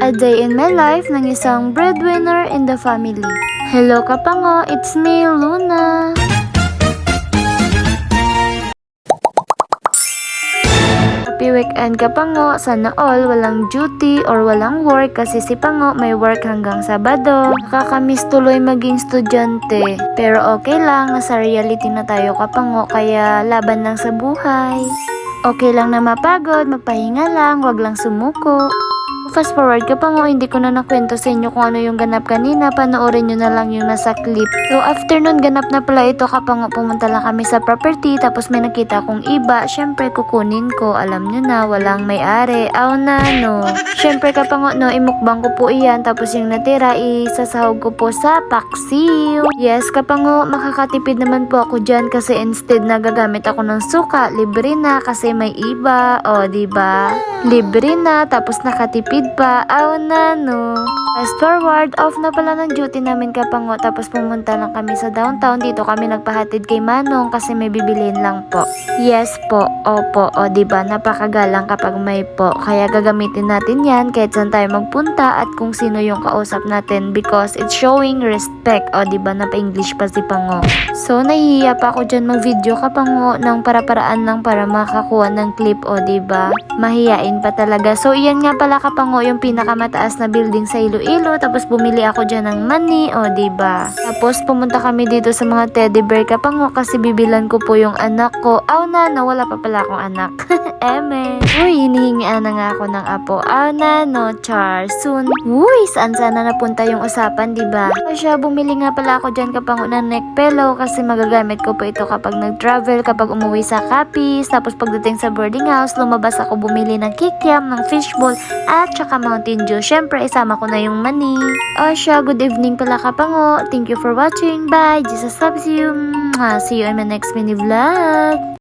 A day in my life ng isang breadwinner in the family. Hello kapango, it's me, Luna. Happy weekend kapango, sana all walang duty or walang work kasi si Pango may work hanggang Sabado. Nakakamiss tuloy maging estudyante. Pero okay lang, nasa reality na tayo kapango kaya laban lang sa buhay. Okay lang na mapagod, magpahinga lang, wag lang sumuko. Fast forward kapango, hindi ko na nakwento sa inyo kung ano yung ganap kanina, panoorin nyo na lang yung nasa clip. So after nun, ganap na pala ito kapango, pumunta lang kami sa property, tapos may nakita akong iba, syempre kukunin ko, alam nyo na, walang may-ari, aw na no. Syempre kapango no, imukbang ko po iyan, tapos yung natira, isasahog ko po sa paksiw. Yes kapango, makakatipid naman po ako dyan kasi instead na gagamit ako ng suka, libre na kasi may iba, o diba? Libre na, tapos nakatipid pa, aw na no. Fast forward, off na pala ng duty namin kapango, tapos pumunta lang kami sa downtown. Dito kami nagpahatid kay Manong kasi may bibilin lang po. Yes po, opo, o diba napakagalang kapag may po. Kaya gagamitin natin yan kahit saan tayo magpunta at kung sino yung kausap natin because it's showing respect, o diba napa-English pa si Pango. So nahihiya pa ako dyan mag-video kapango ng para-paraan lang para makakuha ng clip, o diba mahiyain pa talaga. So iyan nga pala kapango yung pinakamataas na building sa Iloilo, tapos bumili ako dyan ng mani, o diba. Tapos pumunta kami dito sa mga teddy bear kapango kasi bibilan ko po yung anak ko. Aw na, wala pa pala akong anak. Eme. Uy, hinihingian na nga ako ng apo. Aw na, no, char, soon. Uy, saan sana napunta yung usapan, diba? Kasi bumili nga pala ako dyan kapango ng neck pillow kasi magagamit ko po ito kapag nag-travel, kapag umuwi sa Capiz, tapos pagdating sa boarding house, lumabas ako bumili ng kikiam, ng fishball, at saka Mountain Dew. Syempre, isama ko na yung mani. O siya, good evening pala kapango. Thank you for watching. Bye! Jesus loves you. See you in my next mini vlog.